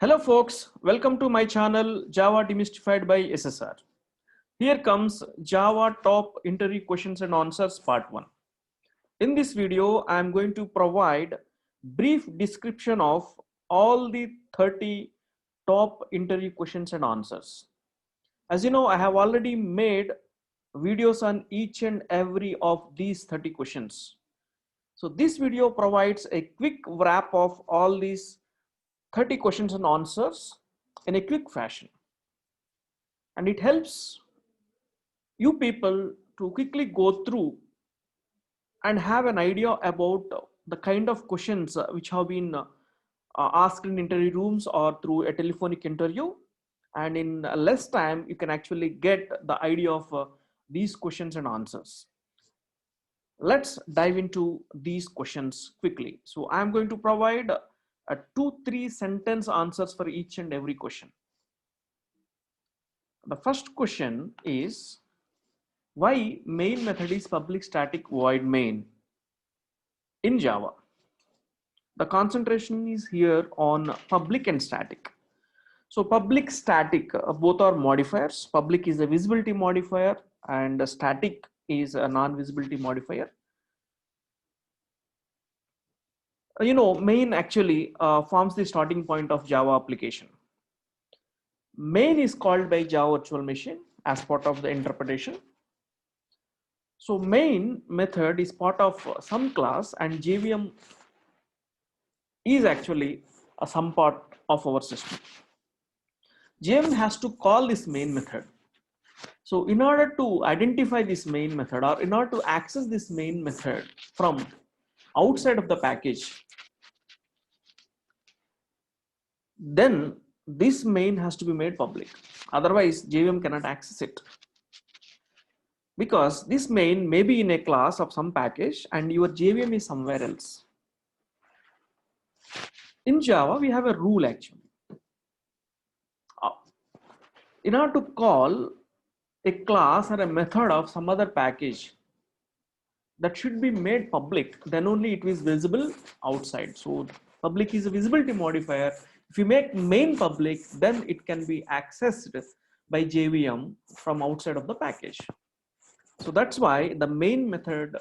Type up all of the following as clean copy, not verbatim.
Hello folks, welcome to my channel Java Demystified by SSR. Here comes Java top interview questions and answers part 1. In this video, I am going to provide brief description of all the 30 top interview questions and answers. As you know, I have already made videos on each and every of these 30 questions. So this video provides a quick wrap of all these 30 questions and answers in a quick fashion, and it helps you people to quickly go through and have an idea about the kind of questions which have been asked in interview rooms or through a telephonic interview, and in less time you can actually get the idea of these questions and answers. Let's dive into these questions quickly. So I'm going to provide 2-3 sentence answers for each and every question. The first question is, why main method is public static void main in Java? The concentration is here on public and static. So public static, both are modifiers. Public is a visibility modifier and static is a non-visibility modifier. Main actually forms the starting point of Java application. Main is called by Java virtual machine as part of the interpretation. So main method is part of some class, and JVM is actually a some part of our system. JVM has to call this main method. So in order to identify this main method, or in order to access this main method from outside of the package, then this main has to be made public. Otherwise, JVM cannot access it, because this main may be in a class of some package and your JVM is somewhere else. In Java, we have a rule actually. In order to call a class or a method of some other package, that should be made public, then only it is visible outside. So public is a visibility modifier. If you make main public, then it can be accessed by JVM from outside of the package. So that's why the main method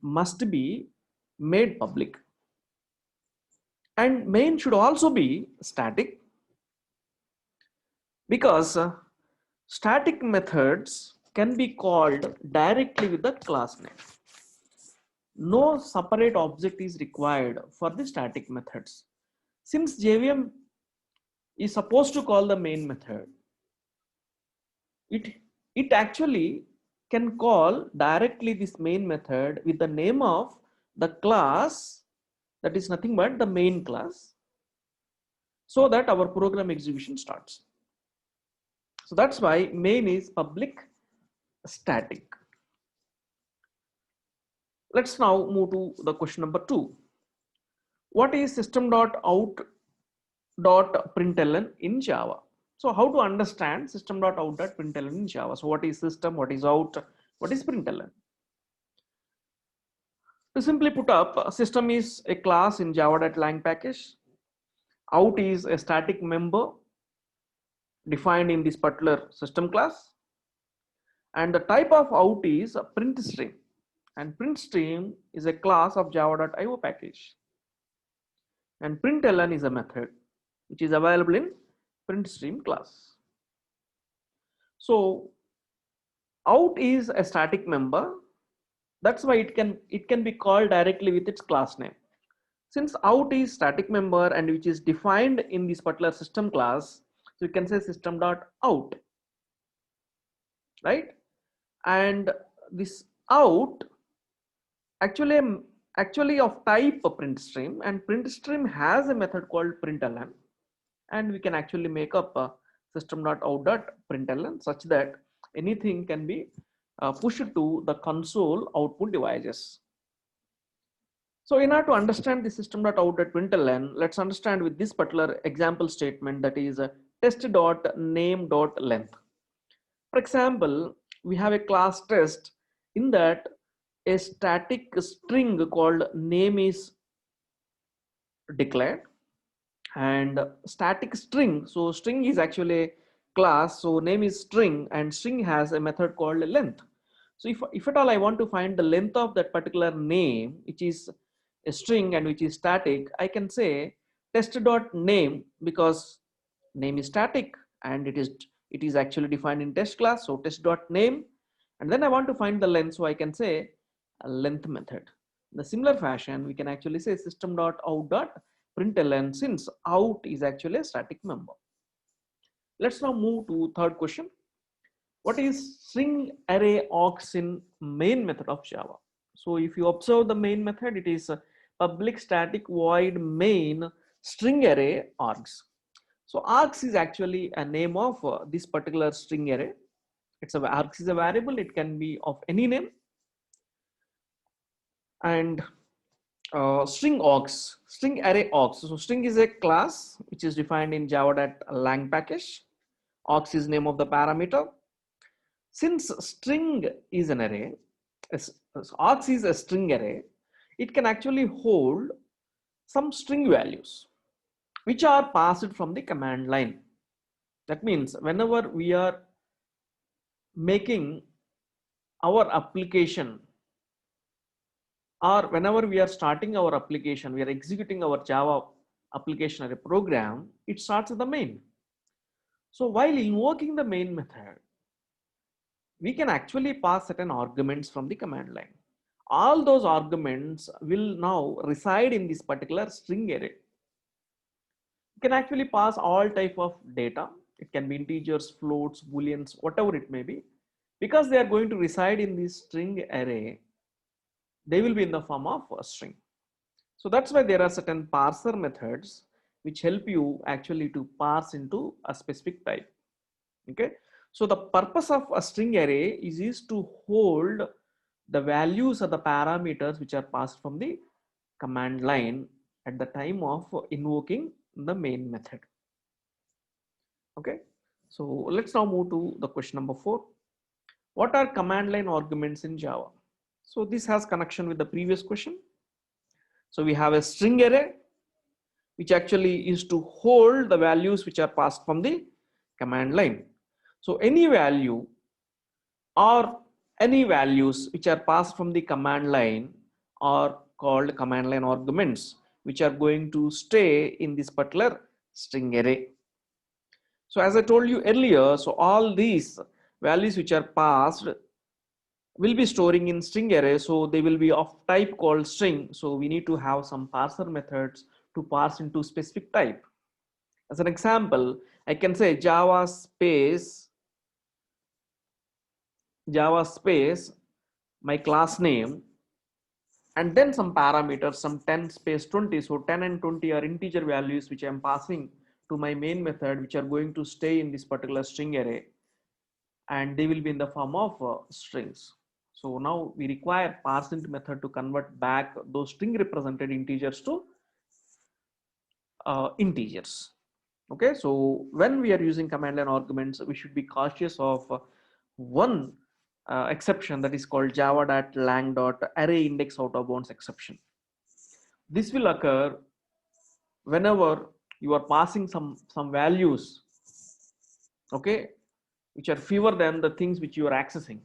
must be made public. And main should also be static, because static methods can be called directly with the class name. No separate object is required for the static methods. Since JVM is supposed to call the main method, it actually can call directly this main method with the name of the class that is nothing but the main class, so that our program execution starts. So that's why main is public static. Let's now move to the question number 2. What is system.out.println in Java? So how to understand system.out.println in Java? So what is system, what is out, what is println? To simply put up, system is a class in java.lang package. Out is a static member defined in this particular system class. And the type of out is a print stream. And print stream is a class of java.io package. And println is a method which is available in print stream class. So out is a static member. That's why it can be called directly with its class name. Since out is static member and which is defined in this particular system class, so you can say system.out, right? And this out actually of type print stream, and print stream has a method called println, and we can actually make up a system.out.println such that anything can be pushed to the console output devices. So in order to understand the system.out.println, let's understand with this particular example statement, that is test.name.length. For example, we have a class test. In that, a static string called name is declared, And static string, so string is actually a class, so name is string, and string has a method called length. So if at all I want to find the length of that particular name, which is a string and which is static, I can say test.name, because name is static and it is actually defined in test class, so test.name. And then I want to find the length, so I can say a length method. In the similar fashion, we can actually say system.out.println, since out is actually a static member. Let's now move to third question. What is string array args in main method of Java? So if you observe the main method, it is a public static void main string array args. So args is actually a name of this particular string array. Args is a variable, it can be of any name. And string array args. So string is a class which is defined in java.lang package. Args is name of the parameter. Since string is an array, args is a string array, it can actually hold some string values which are passed from the command line. That means whenever we are making our application, or whenever we are starting our application, we are executing our Java application or a program, it starts at the main. So while invoking the main method, we can actually pass certain arguments from the command line. All those arguments will now reside in this particular string array. You can actually pass all type of data. It can be integers, floats, booleans, whatever it may be. Because they are going to reside in this string array, they will be in the form of a string. So that's why there are certain parser methods which help you actually to parse into a specific type. Okay. So the purpose of a string array is to hold the values of the parameters which are passed from the command line at the time of invoking the main method. Okay. So let's now move to the question number 4. What are command line arguments in Java? So this has connection with the previous question. So we have a string array which actually is to hold the values which are passed from the command line. So any value or any values which are passed from the command line are called command line arguments, which are going to stay in this particular string array. So as I told you earlier, so all these values which are passed will be storing in string array, so they will be of type called string. So we need to have some parser methods to parse into specific type. As an example, I can say java space my class name, and then some parameters, some 10 space 20. So 10 and 20 are integer values which I am passing to my main method, which are going to stay in this particular string array, and they will be in the form of strings. So now we require parseInt method to convert back those string represented integers to integers. Okay, so when we are using command line arguments, we should be cautious of one exception, that is called java.lang.array index out of bounds exception. This will occur whenever you are passing some values, okay, which are fewer than the things which you are accessing.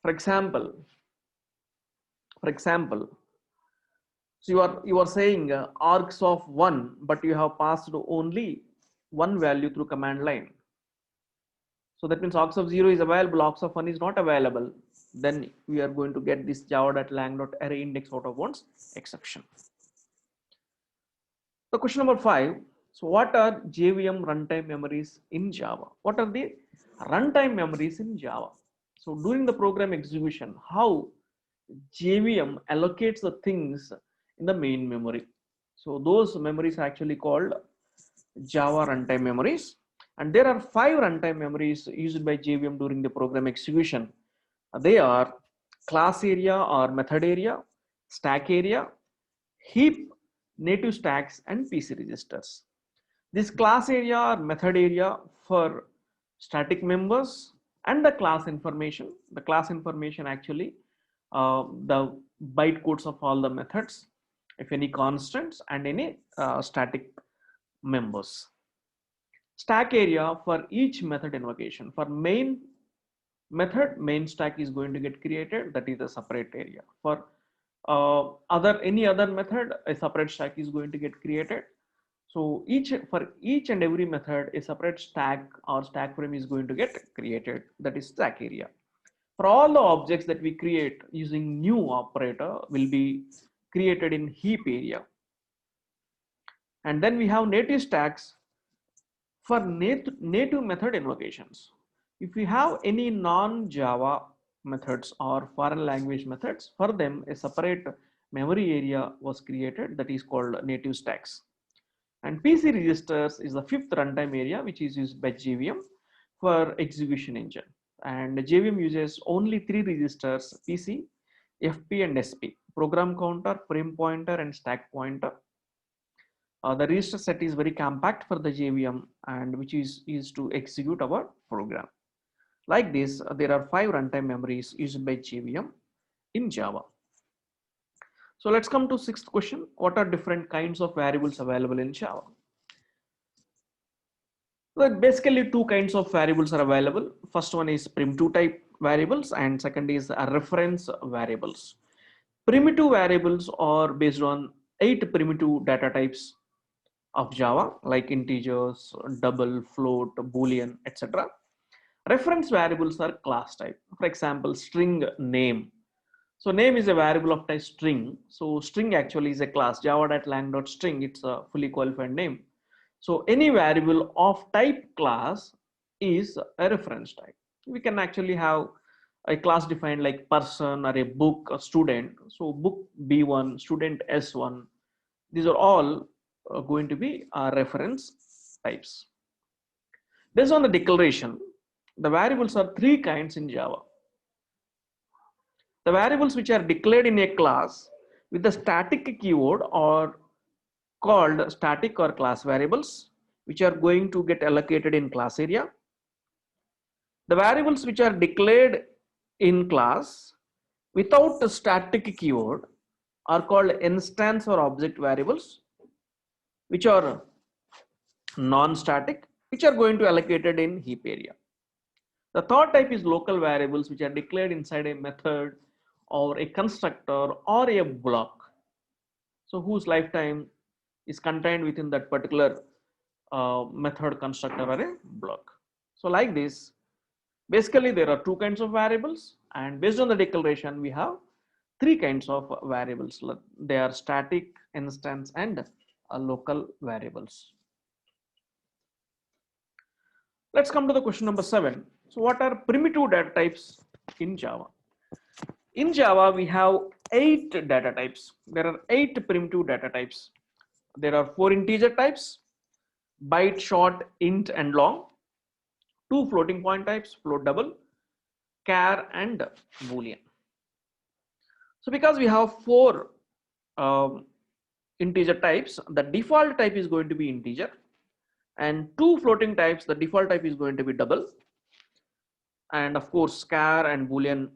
For example, so you are saying args of 1, but you have passed only one value through command line. So that means args of 0 is available, args of 1 is not available. Then we are going to get this java.lang.array index out of bounds exception. So question number 5. So what are JVM runtime memories in Java? What are the runtime memories in Java? So during the program execution, how JVM allocates the things in the main memory. So those memories are actually called Java runtime memories. And there are 5 runtime memories used by JVM during the program execution. They are class area or method area, stack area, heap, native stacks, and PC registers. This class area or method area for static members, and the class information. The class information actually the byte codes of all the methods, if any constants, and any static members. Stack area for each method invocation. For main method, main stack is going to get created. That is a separate area. For any other method, a separate stack is going to get created. So for each and every method, a separate stack or stack frame is going to get created. That is stack area. For all the objects that we create using new operator will be created in heap area. And then we have native stacks for native method invocations. If we have any non-Java methods or foreign language methods, for them a separate memory area was created that is called native stacks. And PC registers is the fifth runtime area which is used by JVM for execution engine. And JVM uses only three registers: PC, FP, and SP: program counter, frame pointer, and stack pointer. The register set is very compact for the JVM and which is used to execute our program. Like this, there are 5 runtime memories used by JVM in Java. So let's come to sixth question. What are different kinds of variables available in Java? Well, basically two kinds of variables are available. First one is primitive type variables and second is reference variables. Primitive variables are based on 8 primitive data types of Java like integers, double, float, boolean, etc. Reference variables are class type. For example, string name. So name is a variable of type string. So string actually is a class. Java.lang.string, it's a fully qualified name. So any variable of type class is a reference type. We can actually have a class defined like person or a book, a student. So book B1, student S1. These are all going to be reference types. Based on the declaration, the variables are 3 kinds in Java. The variables which are declared in a class with the static keyword are called static or class variables, which are going to get allocated in class area. The variables which are declared in class without a static keyword are called instance or object variables, which are non-static, which are going to allocated in heap area. The third type is local variables which are declared inside a method or a constructor or a block. So whose lifetime is contained within that particular method, constructor, or a block. So like this, basically there are 2 kinds of variables and based on the declaration we have 3 kinds of variables. They are static, instance, and local variables. Let's come to the question number 7. So what are primitive data types in Java? In Java, we have 8 data types. There are 8 primitive data types. There are 4 integer types: byte, short, int, and long. 2 floating point types: float, double, char, and boolean. So because we have 4 integer types, the default type is going to be integer, and 2 floating types, the default type is going to be double. And of course, char and boolean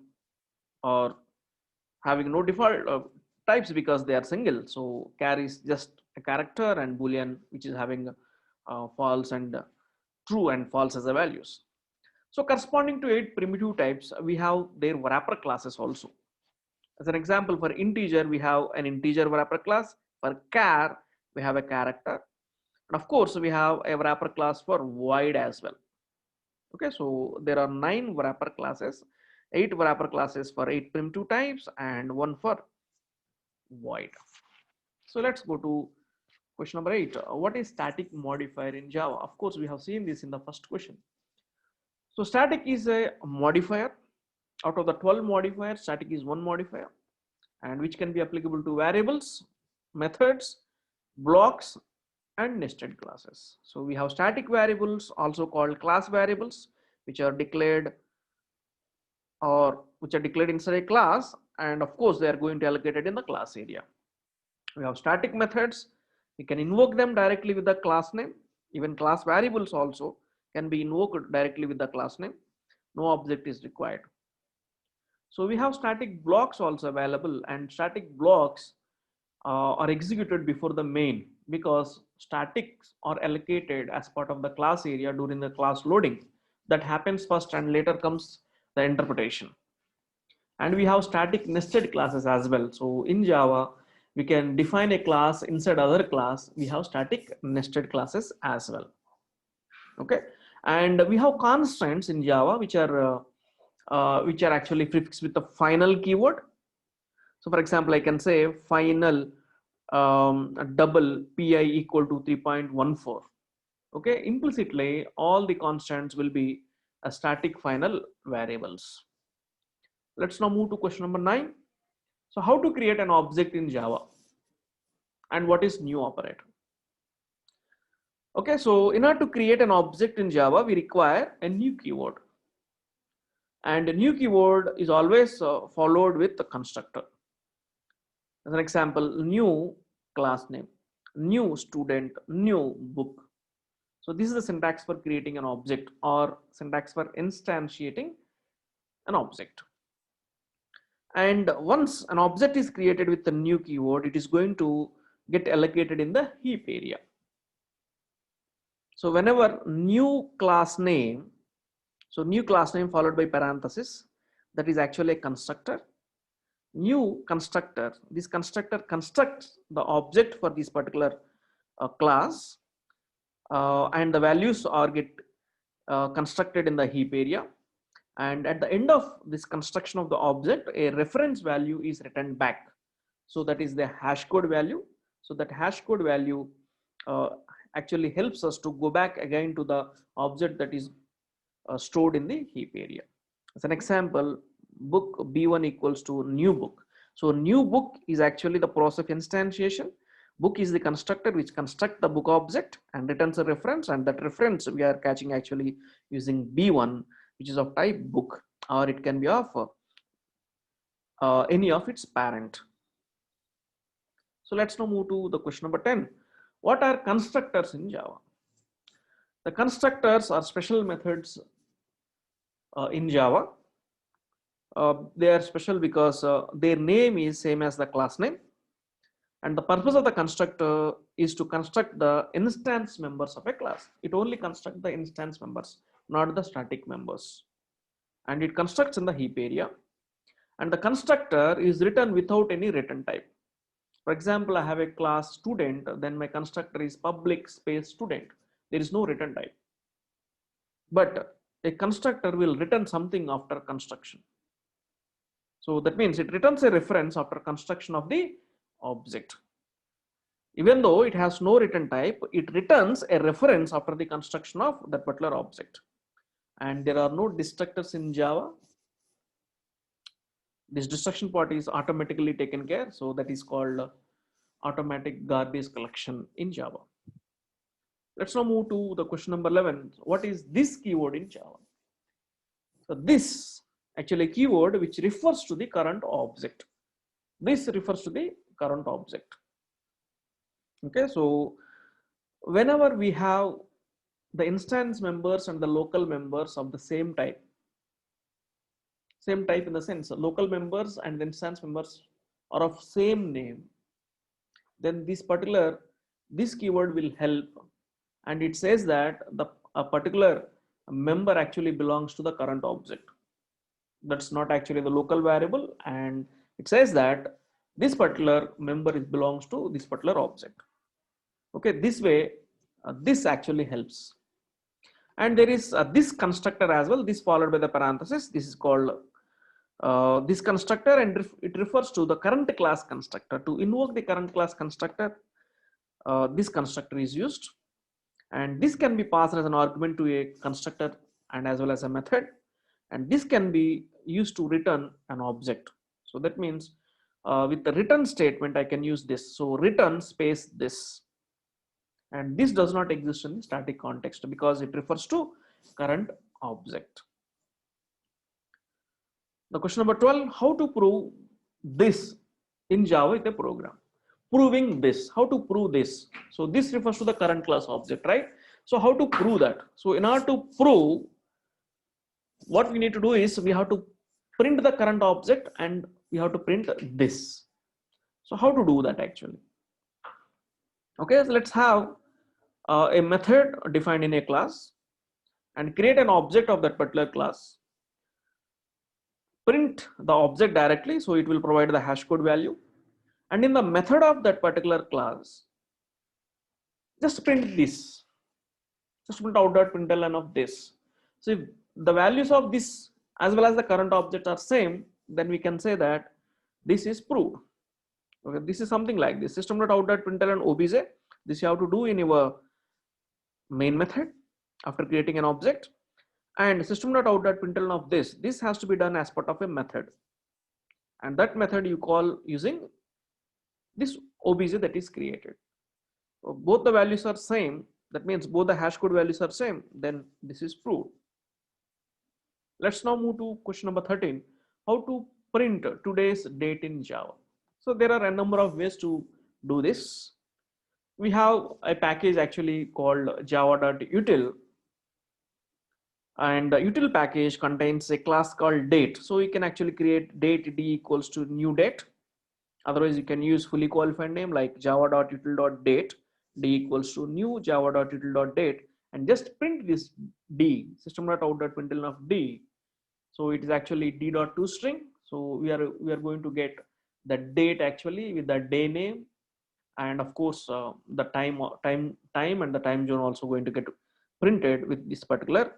are having no default types because they are single. So char is just a character and boolean which is having false and true and false as the values. So corresponding to 8 primitive types, we have their wrapper classes also. As an example, for integer, we have an integer wrapper class. For char, we have a character. And of course, we have a wrapper class for void as well. Okay, so there are 9 wrapper classes, 8 wrapper classes for 8 primitive types and 1 for void. So let's go to question number 8. What is static modifier in Java? Of course, we have seen this in the first question. So static is a modifier. Out of the 12 modifiers, static is one modifier and which can be applicable to variables, methods, blocks, and nested classes. So we have static variables, also called class variables, which are declared inside a class, and of course they are going to allocate it in the class area. We have static methods. We can invoke them directly with the class name. Even class variables also can be invoked directly with the class name. No object is required. So we have static blocks also available, and static blocks are executed before the main. because statics are allocated as part of the class area during the class loading. That happens first and later comes the interpretation. And we have static nested classes as well. So in Java, we can define a class inside other class. We have static nested classes as well. Okay, and we have constants in Java which are actually prefixed with the final keyword. So for example, I can say final double pi equal to 3.14. Okay, implicitly all the constants will be a static final variables. Let's now move to question number 9. So how to create an object in Java and what is new operator? Okay, so in order to create an object in Java, we require a new keyword, and a new keyword is always followed with the constructor. As an example, new class name, new student, new book. So this is the syntax for creating an object, or syntax for instantiating an object. And once an object is created with the new keyword, it is going to get allocated in the heap area. So whenever new class name, so new class name followed by parenthesis, that is actually a constructor. New constructor, this constructor constructs the object for this particular class, and the values are get constructed in the heap area. And at the end of this construction of the object, a reference value is returned back. So that is the hash code value. So that hash code value actually helps us to go back again to the object that is stored in the heap area. As an example, book B1 equals to new book. So new book is actually the process of instantiation. Book is the constructor which constructs the book object and returns a reference, and that reference we are catching actually using B1, which is of type book, or it can be of any of its parent. So let's now move to the question number 10. What are constructors in Java? The constructors are special methods in Java. They are special because their name is same as the class name, and the purpose of the constructor is to construct the instance members of a class. It only constructs the instance members, not the static members, and it constructs in the heap area. And the constructor is written without any return type. For example, I have a class student, then my constructor is public space student. There is no return type, but a constructor will return something after construction. So that means it returns a reference after construction of the object. Even though it has no return type, it returns a reference after the construction of that particular object. And there are no destructors in Java. This destruction part is automatically taken care. So that is called automatic garbage collection in Java. Let's now move to the question number 11. What is this keyword in Java? So this actually a keyword which refers to the current object. This refers to the current object. Okay, so whenever we have the instance members and the local members of the same type in the sense local members and the instance members are of same name, then this keyword will help, and it says that a particular member actually belongs to the current object. That's not actually the local variable, and it says that this particular member belongs to this particular object. Okay, this way this actually helps. And there is this constructor as well, this followed by the parenthesis. This is called this constructor, and it refers to the current class constructor. To invoke the current class constructor, this constructor is used, and this can be passed as an argument to a constructor and as well as a method, and this can be used to return an object. So that means with the return statement I can use this. So return space this, and this does not exist in the static context because it refers to current object. The question number 12, how to prove this in Java with a program? Proving this, how to prove this? So this refers to the current class object, right? So how to prove that? So in order to prove, what we need to do is we have to print the current object and we have to print this. So how to do that actually? Okay, so let's have a method defined in a class and create an object of that particular class. Print the object directly, so it will provide the hash code value. And in the method of that particular class, just print this. Just print out.println of this. So if the values of this as well as the current object are same, then we can say that this is proved. Okay, this is something like this. System.out.println obj. This you have to do in your main method after creating an object, and system.out.println of this has to be done as part of a method, and that method you call using this obj that is created. So both the values are same, that means both the hash code values are same, then this is proved. Let's now move to question number 13, how to print today's date in Java. So there are a number of ways to do this. We have a package actually called java.util, and the util package contains a class called date. So you can actually create date d equals to new date. Otherwise you can use fully qualified name like java.util.date, d equals to new java.util.date, and just print this d, system.out.println of d. So it is actually d.toString. So we are going to get the date actually with the day name, and of course the time and the time zone also going to get printed with this particular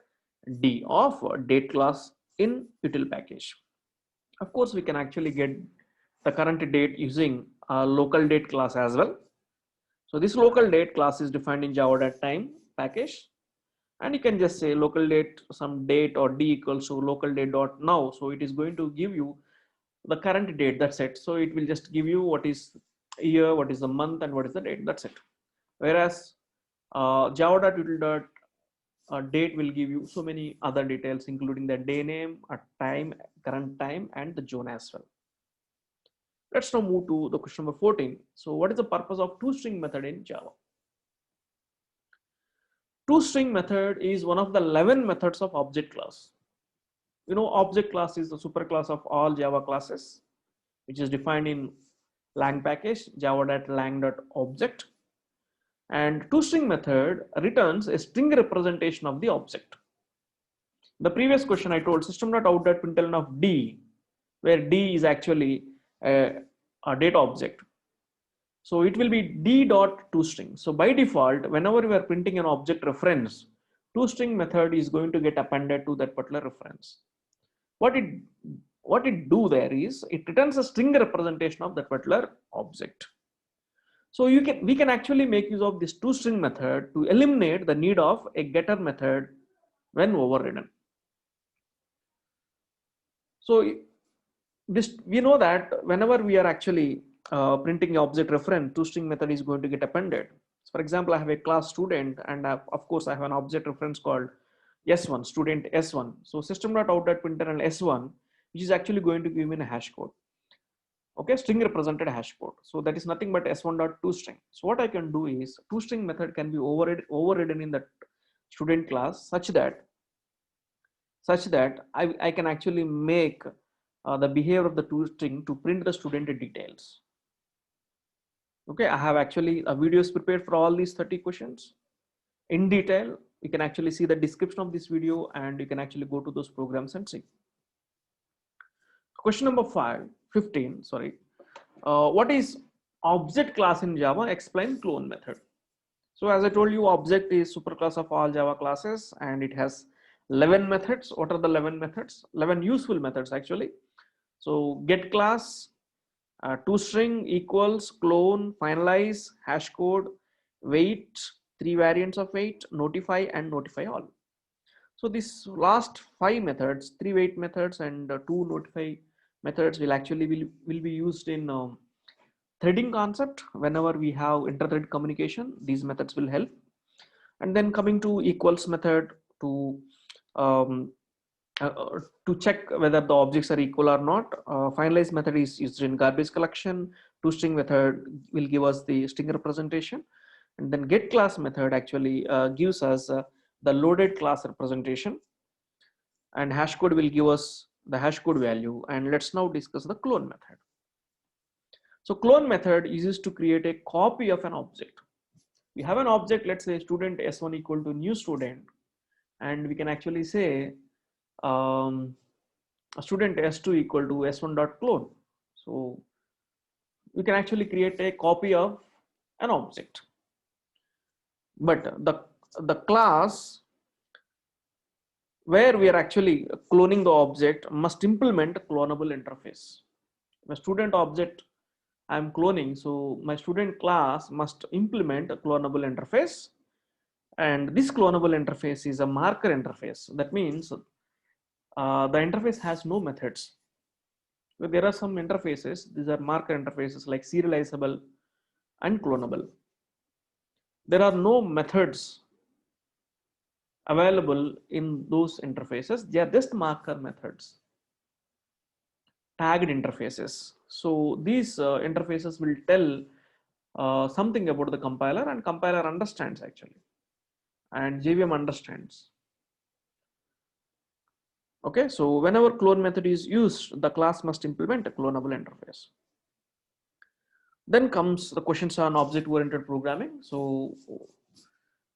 d of date class in util package. Of course we can actually get the current date using a local date class as well. So this local date class is defined in java.time package, and you can just say local date some date or d equals to local date dot now. So it is going to give you the current date, that's it. So it will just give you what is year, what is the month, and what is the date, that's it. Whereas java.util.date will give you so many other details, including the day name, a time, current time, and the zone as well. Let's now move to the question number 14. So what is the purpose of toString method in Java? ToString method is one of the 11 methods of object class. You know, object class is the superclass of all Java classes, which is defined in lang package java.lang.object. And toString method returns a string representation of the object. The previous question I told system.out.println of d, where d is actually a data object. So it will be d.toString. So by default, whenever we are printing an object reference, toString method is going to get appended to that particular reference. What it do there is it returns a string representation of that particular object. So we can actually make use of this toString method to eliminate the need of a getter method when overridden. So this, we know that whenever we are actually printing the object reference, toString method is going to get appended. So for example, I have a class student, and of course I have an object reference called S1, student S1. So system.out.println S1, which is actually going to give me a hash code. Okay, string represented hash code. So that is nothing but S1.toString. So what I can do is toString method can be overridden in that student class such that I can actually make the behavior of the toString to print the student details. Okay, I have actually videos prepared for all these 30 questions in detail. You can actually see the description of this video, and you can actually go to those programs and see. Question number 15, sorry. What is object class in Java? Explain clone method. So as I told you, object is superclass of all Java classes, and it has 11 methods. What are the 11 methods? 11 useful methods actually. So get class, toString, equals, clone, finalize, hash code, wait, 3 variants of wait, notify, and notify all. So these last 5 methods, 3 wait methods and 2 notify methods will actually will be used in threading concept. Whenever we have inter-thread communication, these methods will help. And then coming to equals method to check whether the objects are equal or not. Finalize method is used in garbage collection. ToString method will give us the string representation, and then get class method actually gives us the loaded class representation, and hash code will give us the hash code value. And let's now discuss the clone method. So clone method is used to create a copy of an object. We have an object, let's say student S1 equal to new student, and we can actually say a student S2 equal to S1 dot clone. So we can actually create a copy of an object, but the class where we are actually cloning the object must implement a clonable interface. My student object I'm cloning, so my student class must implement a clonable interface, and this clonable interface is a marker interface. That means the interface has no methods. But there are some interfaces, these are marker interfaces like serializable and clonable. There are no methods available in those interfaces, they are just marker methods, tagged interfaces. So these interfaces will tell something about the compiler, and compiler understands actually, and JVM understands. Okay, so whenever clone method is used, the class must implement a clonable interface. Then comes the questions on object-oriented programming. So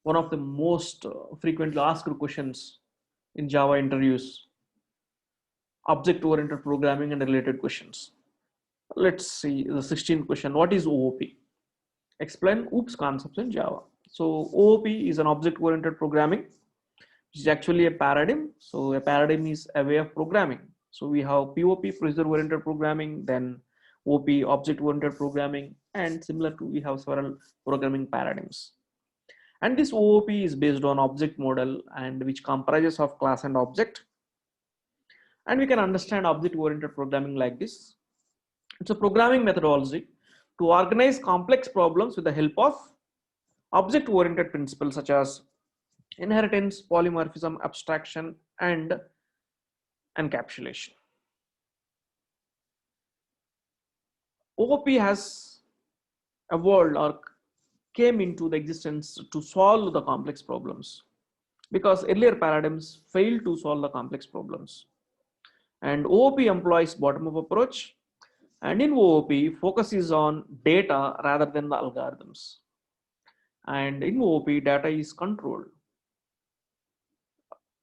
one of the most frequently asked questions in Java interviews, object-oriented programming and related questions. Let's see the 16th question. What is OOP? Explain OOPS concepts in Java. So OOP is an object-oriented programming, which is actually a paradigm. So a paradigm is a way of programming. So we have POP, procedure-oriented programming, then OP, object-oriented programming, and similar to we have several programming paradigms. And this OOP is based on object model, and which comprises of class and object. And we can understand object-oriented programming like this. It's a programming methodology to organize complex problems with the help of object-oriented principles such as inheritance, polymorphism, abstraction, and encapsulation. OOP has evolved or came into the existence to solve the complex problems, because earlier paradigms failed to solve the complex problems. And OOP employs bottom-up approach, and in OOP focus is on data rather than the algorithms. And in OOP data is controlled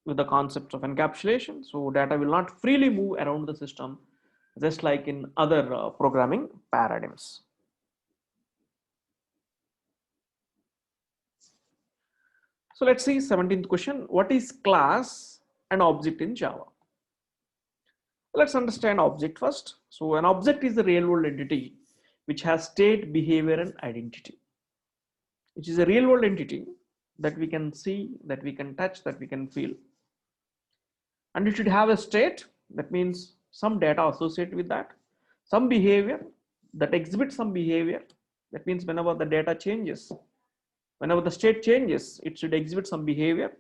with the concept of encapsulation. So data will not freely move around the system, just like in other programming paradigms. So let's see 17th question. What is class and object in Java? Let's understand object first. So an object is a real world entity which has state, behavior, and identity, which is a real world entity that we can see, that we can touch, that we can feel. And it should have a state, that means some data associated with that, some behavior that exhibits some behavior, that means whenever the data changes, whenever the state changes, it should exhibit some behavior,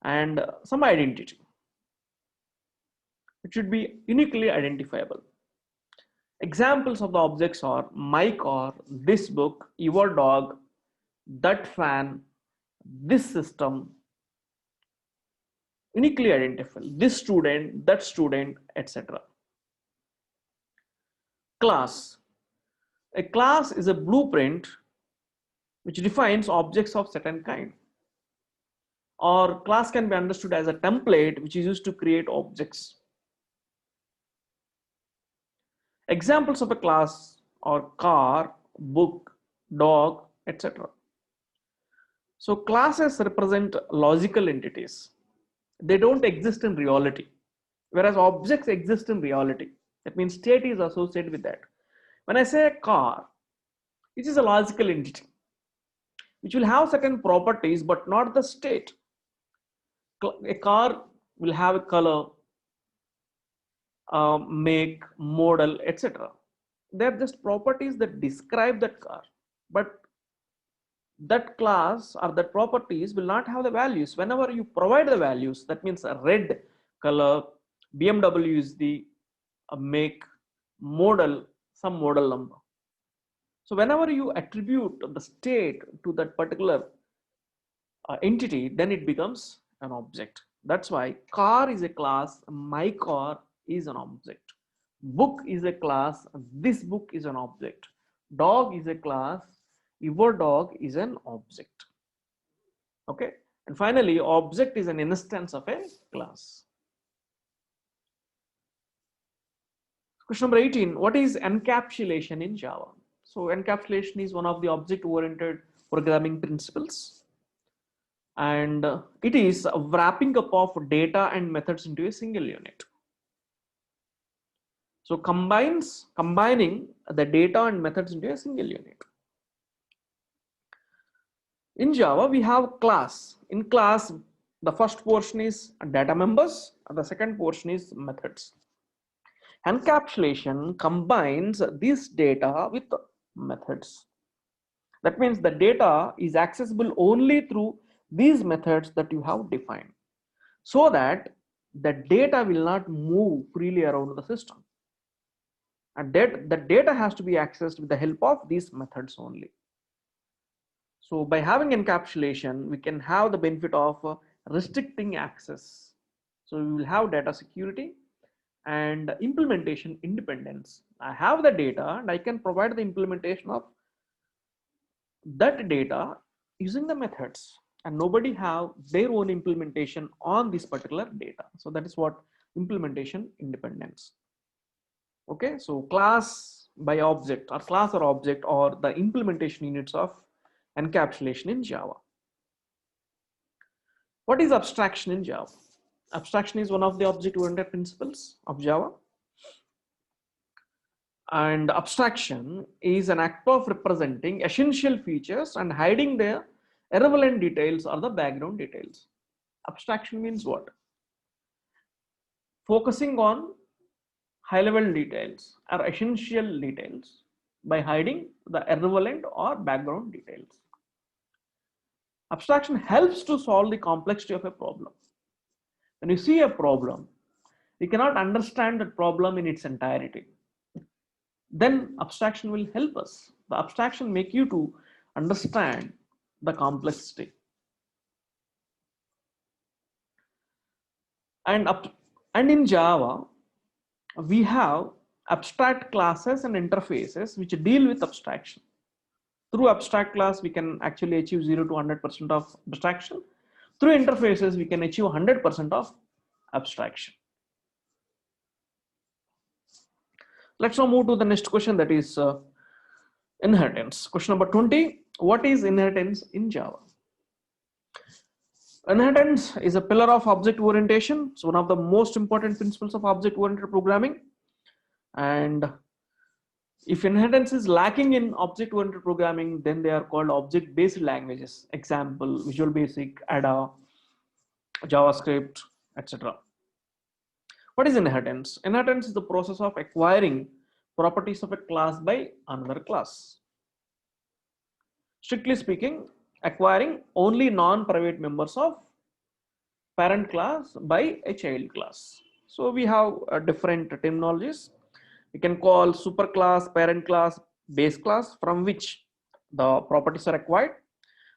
and some identity. It should be uniquely identifiable. Examples of the objects are my car, this book, your dog, that fan, this system, uniquely identifiable, this student, that student, etc. Class. A class is a blueprint which defines objects of certain kind. Or class can be understood as a template which is used to create objects. Examples of a class are car, book, dog, etc. So classes represent logical entities. They don't exist in reality, whereas objects exist in reality. That means state is associated with that. When I say a car, it is a logical entity which will have certain properties but not the state. A car will have a color, make, model, etc. They're just properties that describe that car, but that class or that properties will not have the values. Whenever you provide the values, that means a red color, BMW is the make, model, some model number. So whenever you attribute the state to that particular entity, then it becomes an object. That's why car is a class, my car is an object. Book is a class, this book is an object. Dog is a class, Your dog is an object. Okay. And finally, object is an instance of a class. Question number 18, what is encapsulation in Java? So encapsulation is one of the object-oriented programming principles. And it is a wrapping up of data and methods into a single unit. So combining the data and methods into a single unit. In Java, we have class. In class, the first portion is data members, and the second portion is methods. Encapsulation combines this data with methods. That means the data is accessible only through these methods that you have defined, so that the data will not move freely around the system. And the data has to be accessed with the help of these methods only. So by having encapsulation, we can have the benefit of restricting access. So we will have data security and implementation independence. I have the data and I can provide the implementation of that data using the methods, and nobody have their own implementation on this particular data. So that is what implementation independence. Okay, so class by object or class or object or the implementation units of encapsulation in Java. What is abstraction in Java? Abstraction is one of the object-oriented principles of Java. And abstraction is an act of representing essential features and hiding the irrelevant details or the background details. Abstraction means what? Focusing on high-level details or essential details by hiding the irrelevant or background details. Abstraction helps to solve the complexity of a problem. When you see a problem, you cannot understand that problem in its entirety. Then abstraction will help us. The abstraction make you to understand the complexity. And in Java, we have abstract classes and interfaces which deal with abstraction. Through abstract class, we can actually achieve 0 to 100% of abstraction. Through interfaces, we can achieve 100% of abstraction. Let's now move to the next question, that is inheritance. Question number 20, what is inheritance in Java? Inheritance is a pillar of object orientation. It's one of the most important principles of object oriented programming. And if inheritance is lacking in object oriented programming, then they are called object based languages. Example, Visual Basic, Ada, JavaScript, etc. What is inheritance? Inheritance is the process of acquiring properties of a class by another class. Strictly speaking, acquiring only non-private members of parent class by a child class. So we have different terminologies. We can call superclass, parent class, base class, from which the properties are acquired.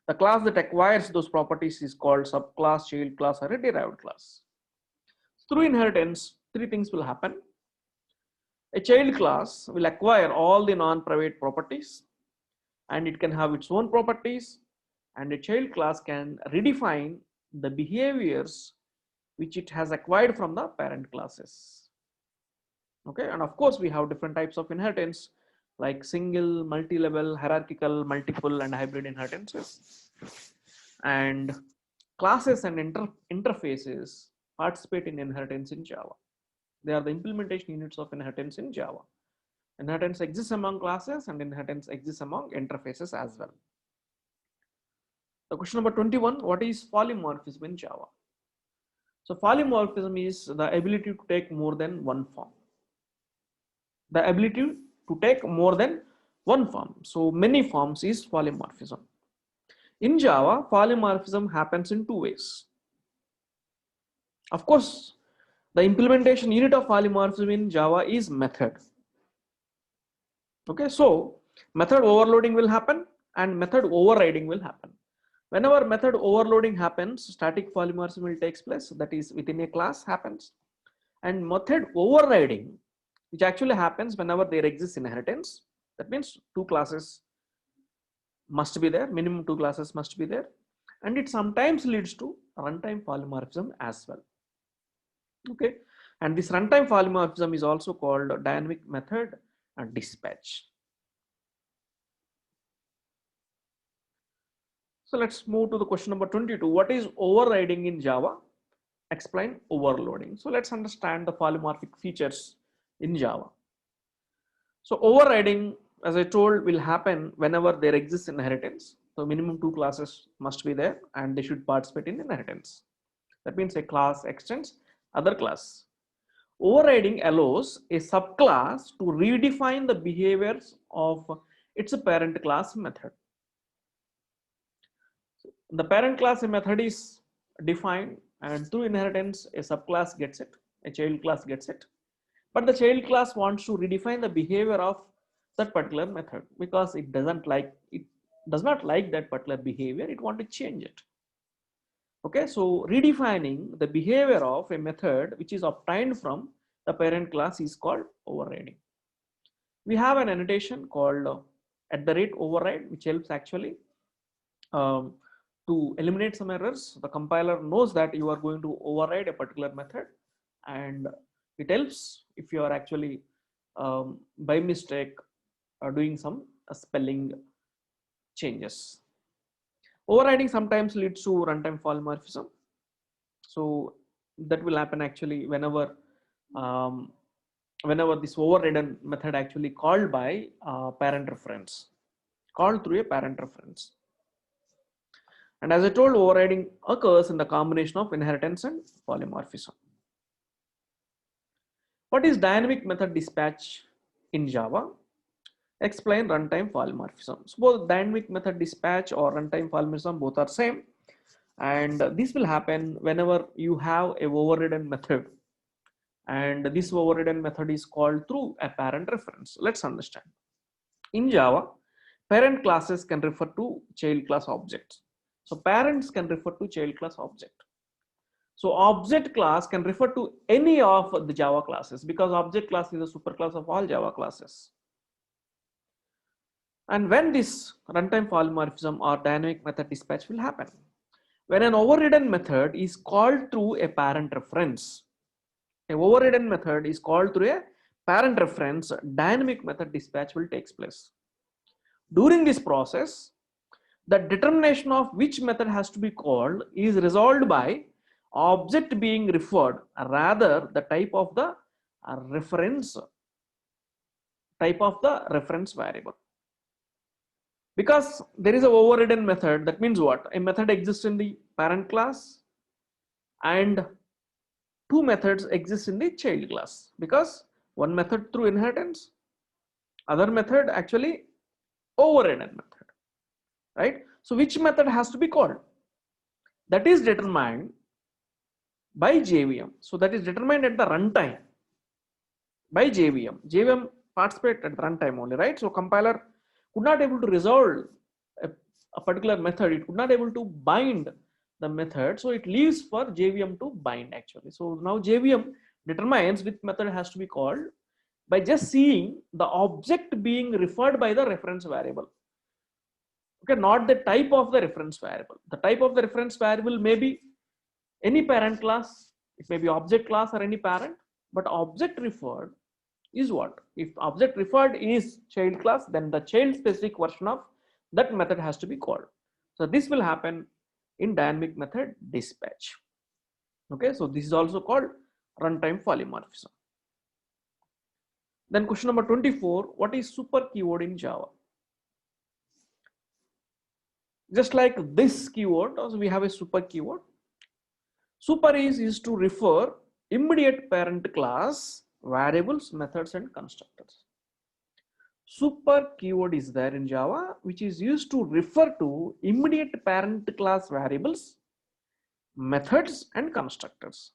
The class that acquires those properties is called subclass, child class, or a derived class. Through inheritance, three things will happen. A child class will acquire all the non-private properties and it can have its own properties, and a child class can redefine the behaviors which it has acquired from the parent classes. Okay, and of course we have different types of inheritance like single, multi-level, hierarchical, multiple, and hybrid inheritances. And classes and interfaces participate in inheritance in Java. They are the implementation units of inheritance in Java. Inheritance exists among classes and inheritance exists among interfaces as well. The question number 21, what is polymorphism in Java? So polymorphism is the ability to take more than one form. The ability to take more than one form. So many forms is polymorphism. In Java, polymorphism happens in two ways. Of course, the implementation unit of polymorphism in Java is method. Okay, so method overloading will happen and method overriding will happen. Whenever method overloading happens, static polymorphism will take place, that is within a class happens. And method overriding, which actually happens whenever there exists inheritance, that means two classes must be there, minimum 2 classes must be there, and it sometimes leads to runtime polymorphism as well. Okay, and this runtime polymorphism is also called dynamic method and dispatch. So let's move to the question number 22. What is overriding in Java? Explain overloading. So let's understand the polymorphic features in Java. So overriding, as I told, will happen whenever there exists inheritance. So minimum 2 classes must be there and they should participate in inheritance. That means a class extends other class. Overriding allows a subclass to redefine the behaviors of its parent class method. The parent class method is defined, and through inheritance a subclass gets it, a child class gets it. But the child class wants to redefine the behavior of that particular method because it does not like that particular behavior. It wants to change it. Okay, so redefining the behavior of a method which is obtained from the parent class is called overriding. We have an annotation called @override, which helps actually to eliminate some errors. The compiler knows that you are going to override a particular method, and it helps if you are actually by mistake doing some spelling changes. Overriding sometimes leads to runtime polymorphism. So that will happen actually whenever this overridden method actually called by parent reference, called through a parent reference. And as I told, overriding occurs in the combination of inheritance and polymorphism. What is dynamic method dispatch in Java? Explain runtime polymorphism. So both dynamic method dispatch or runtime polymorphism both are same, and this will happen whenever you have a overridden method, and this overridden method is called through a parent reference. Let's understand. In Java, parent classes can refer to child class objects. So parents can refer to child class object. So object class can refer to any of the Java classes because object class is a superclass of all Java classes. And when this runtime polymorphism or dynamic method dispatch will happen? When an overridden method is called through a parent reference. A overridden method is called through a parent reference, dynamic method dispatch will take place. During this process, the determination of which method has to be called is resolved by object being referred, rather the type of the reference variable. Because there is an overridden method, that means what? A method exists in the parent class and two methods exist in the child class, because one method through inheritance, other method actually overridden method, right? So which method has to be called? That is determined by JVM. So that is determined at the runtime by JVM. JVM participates at the runtime only, right? So compiler could not able to resolve a particular method. It could not able to bind the method. So it leaves for JVM to bind actually. So now JVM determines which method has to be called by just seeing the object being referred by the reference variable. Okay, not the type of the reference variable. The type of the reference variable may be any parent class, it may be object class or any parent, but object referred is what? If object referred is child class, then the child specific version of that method has to be called. So this will happen in dynamic method dispatch. Okay, so this is also called runtime polymorphism. Then question number 24, what is super keyword in Java? Just like this keyword, also we have a super keyword. Super is used to refer immediate parent class variables, methods and constructors. Super keyword is there in Java, which is used to refer to immediate parent class variables, methods and constructors.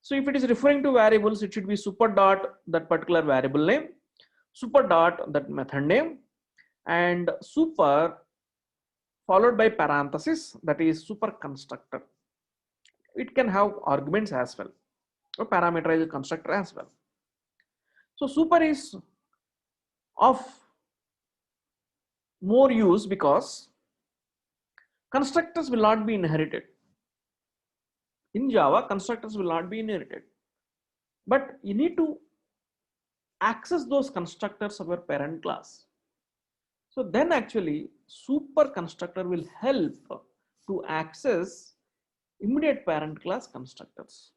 So if it is referring to variables, it should be super dot that particular variable name, super dot that method name, and super followed by parenthesis, that is super constructor. It can have arguments as well, or parameterized constructor as well. So super is of more use because constructors will not be inherited. In Java, constructors will not be inherited, but you need to access those constructors of your parent class. So then actually super constructor will help to access immediate parent class constructors.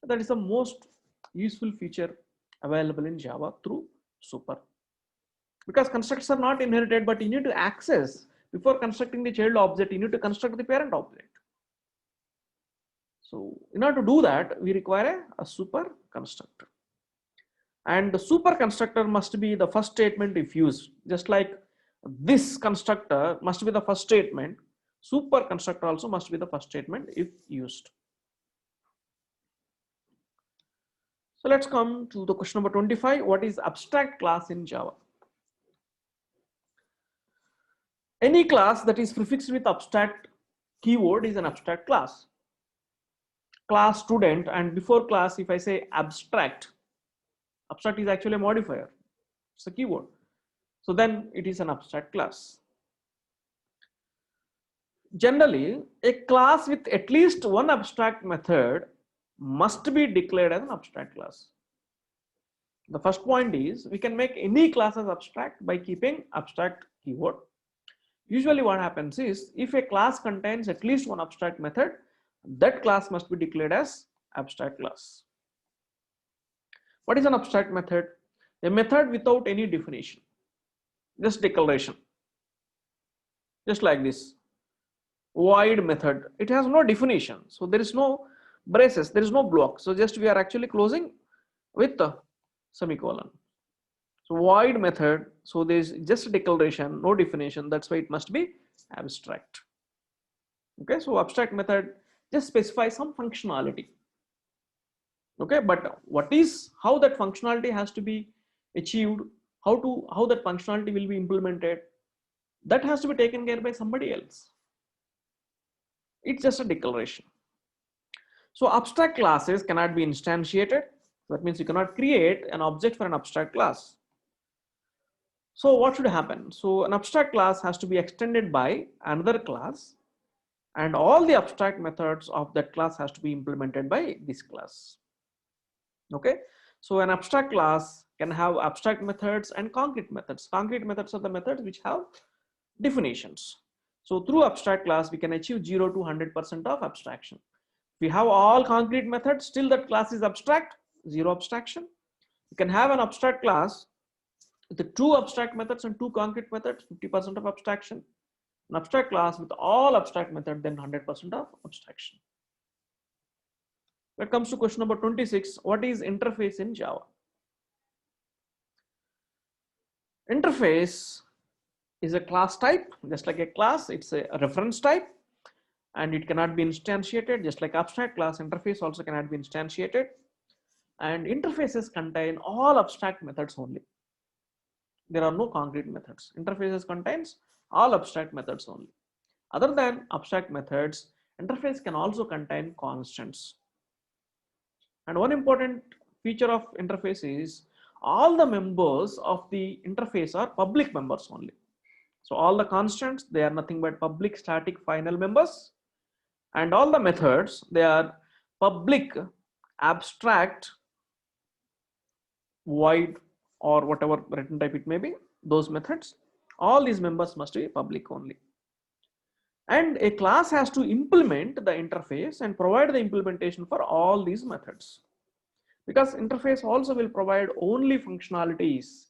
That is the most useful feature available in Java through super. Because constructors are not inherited, but you need to access, before constructing the child object, you need to construct the parent object. So in order to do that, we require a super constructor. And the super constructor must be the first statement if used. Just like this constructor must be the first statement, super constructor also must be the first statement if used. So let's come to the question number 25. What is abstract class in Java? Any class that is prefixed with abstract keyword is an abstract class. Class student, and before class, if I say abstract, abstract is actually a modifier. It's a keyword. So then it is an abstract class. Generally, a class with at least one abstract method must be declared as an abstract class. The first point is we can make any class as abstract by keeping abstract keyword. Usually what happens is if a class contains at least one abstract method, that class must be declared as abstract class. What is an abstract method? A method without any definition, just declaration. Just like this void method, it has no definition, so there is no braces, there is no block, so just we are actually closing with the semicolon. So void method, so there is just a declaration, no definition, that's why it must be abstract. Okay, so abstract method just specifies some functionality. Okay, but what is, how that functionality has to be achieved, how that functionality will be implemented, that has to be taken care by somebody else. It's just a declaration. So abstract classes cannot be instantiated. That means you cannot create an object for an abstract class. So what should happen? So an abstract class has to be extended by another class, and all the abstract methods of that class has to be implemented by this class. Okay, so an abstract class can have abstract methods and concrete methods. Concrete methods are the methods which have definitions. So through abstract class, we can achieve 0 to 100% of abstraction. If we have all concrete methods, still that class is abstract, zero abstraction. You can have an abstract class with the 2 abstract methods and 2 concrete methods, 50% of abstraction. An abstract class with all abstract methods, then 100% of abstraction. When it comes to question number 26, what is interface in Java? Interface is a class type, just like a class, it's a reference type, and it cannot be instantiated. Just like abstract class, interface also cannot be instantiated, and interfaces contain all abstract methods only. There are no concrete methods. Interfaces contains all abstract methods only. Other than abstract methods, interface can also contain constants. And one important feature of interface is all the members of the interface are public members only. So all the constants, they are nothing but public static final members, and all the methods, they are public abstract void or whatever written type it may be, those methods, all these members must be public only. And a class has to implement the interface and provide the implementation for all these methods, because interface also will provide only functionalities.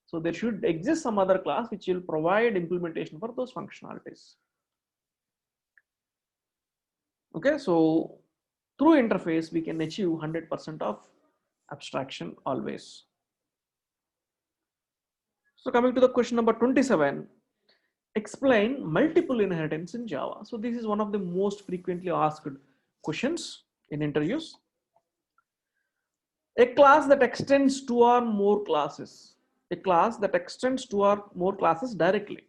So there should exist some other class which will provide implementation for those functionalities. Okay, so through interface we can achieve 100% of abstraction always. So coming to the question number 27, explain multiple inheritance in Java. So this is one of the most frequently asked questions in interviews. A class that extends 2 or more classes. A class that extends 2 or more classes directly.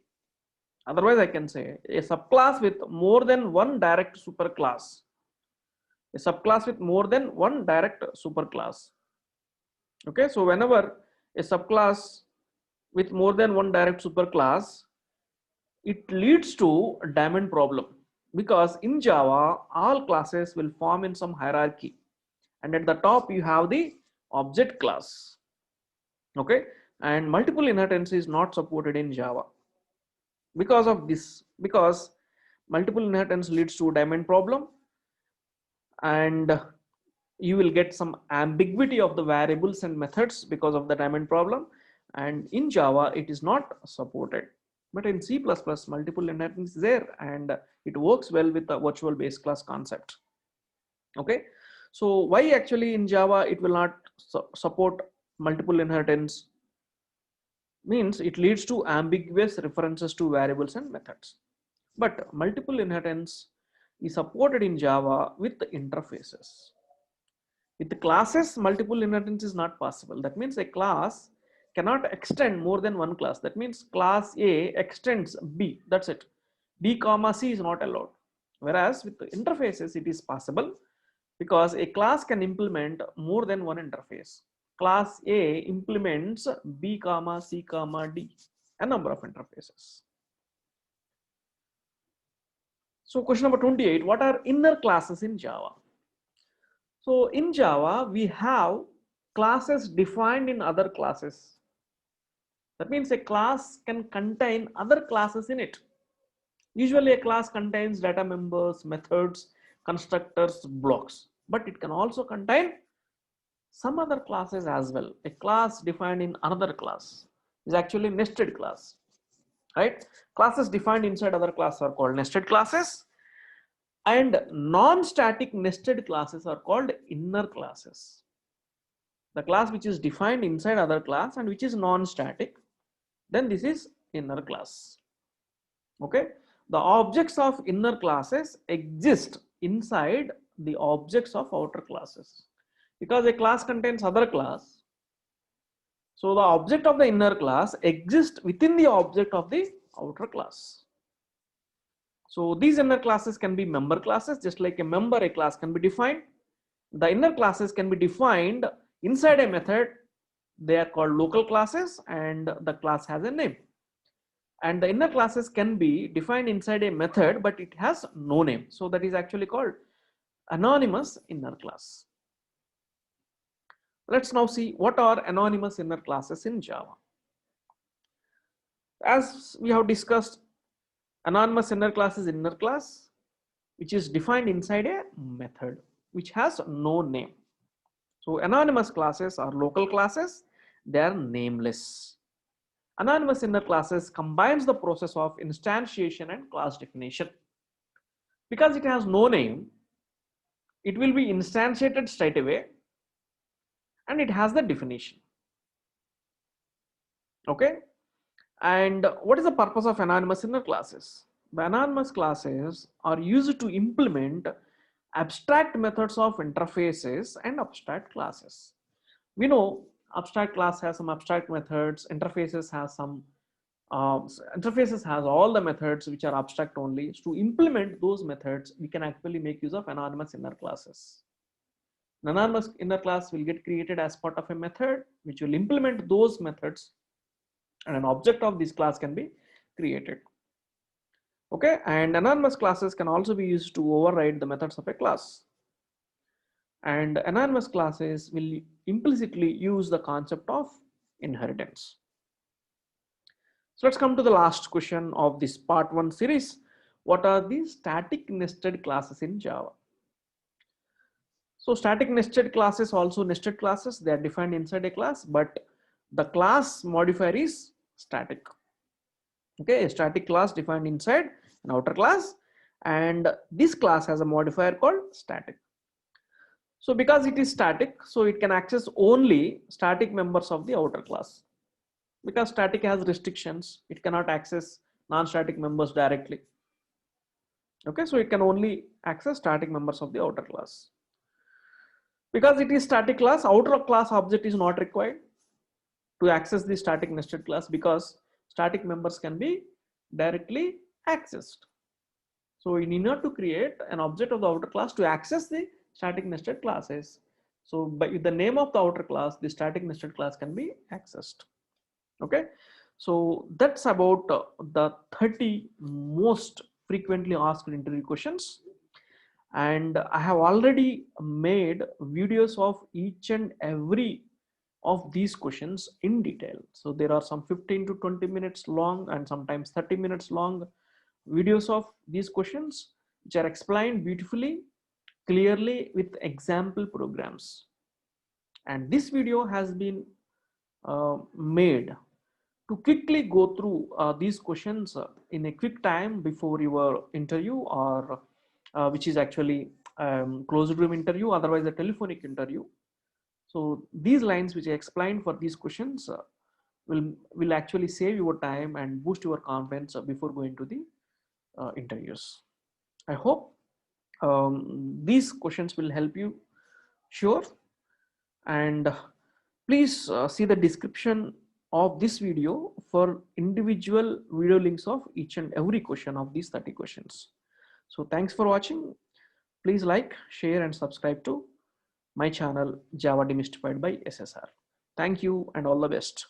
Otherwise, I can say a subclass with more than one direct superclass. A subclass with more than one direct superclass. Okay, so whenever a subclass with more than one direct superclass it leads to a diamond problem, because in Java, all classes will form in some hierarchy, and at the top you have the object class. Okay, and multiple inheritance is not supported in Java because of this, because multiple inheritance leads to diamond problem, and you will get some ambiguity of the variables and methods because of the diamond problem, and in Java it is not supported. But in C++, multiple inheritance is there, and it works well with the virtual base class concept. Okay, so why actually in Java it will not support multiple inheritance? Means it leads to ambiguous references to variables and methods. But multiple inheritance is supported in Java with the interfaces. With the classes, multiple inheritance is not possible. That means a class cannot extend more than one class. That means class A extends B, that's it. B comma C is not allowed. Whereas with the interfaces, it is possible, because a class can implement more than one interface. Class A implements B comma C comma D, a number of interfaces. So question number 28, what are inner classes in Java? So in Java, we have classes defined in other classes. That means a class can contain other classes in it. Usually a class contains data members, methods, constructors, blocks, but it can also contain some other classes as well. A class defined in another class is actually nested class, right? Classes defined inside other classes are called nested classes, and non-static nested classes are called inner classes. The class which is defined inside other class and which is non-static, then this is inner class. Okay, the objects of inner classes exist inside the objects of outer classes, because a class contains other class, so the object of the inner class exists within the object of the outer class. So these inner classes can be member classes. Just like a member, a class can be defined. The inner classes can be defined inside a method. They are called local classes, and the class has a name. And the inner classes can be defined inside a method, but it has no name. So that is actually called anonymous inner class. Let's now see what are anonymous inner classes in Java. As we have discussed, anonymous inner class is inner class which is defined inside a method which has no name. So anonymous classes are local classes, they are nameless. Anonymous inner classes combines the process of instantiation and class definition. Because it has no name, it will be instantiated straight away, and it has the definition. Okay, and what is the purpose of anonymous inner classes? The anonymous classes are used to implement abstract methods of interfaces and abstract classes. We know abstract class has some abstract methods, interfaces has some interfaces has all the methods which are abstract only. So to implement those methods, we can actually make use of anonymous inner classes. An anonymous inner class will get created as part of a method which will implement those methods, and an object of this class can be created. Okay, and anonymous classes can also be used to override the methods of a class. And anonymous classes will implicitly use the concept of inheritance. So let's come to the last question of this part 1 series. What are the static nested classes in Java? So static nested classes, also nested classes, they are defined inside a class, but the class modifier is static. Okay, a static class defined inside an outer class, and this class has a modifier called static. So because it is static, so it can access only static members of the outer class. Because static has restrictions, it cannot access non-static members directly. Okay, so it can only access static members of the outer class. Because it is static class, outer class object is not required to access the static nested class, because static members can be directly accessed. So you need not to create an object of the outer class to access the static nested classes. So by the name of the outer class, the static nested class can be accessed. Okay, So that's about the 30 most frequently asked interview questions. And I have already made videos of each and every of these questions in detail. So there are some 15 to 20 minutes long and sometimes 30 minutes long videos of these questions, which are explained beautifully, clearly with example programs. And this video has been made to quickly go through these questions in a quick time before your interview, or which is actually closed room interview, otherwise a telephonic interview. So these lines which I explained for these questions will actually save your time and boost your confidence before going to the interviews. I hope these questions will help you, sure. And please see the description of this video for individual video links of each and every question of these 30 questions. So thanks for watching. Please like, share and subscribe to my channel Java Demystified by SSR. Thank you and all the best.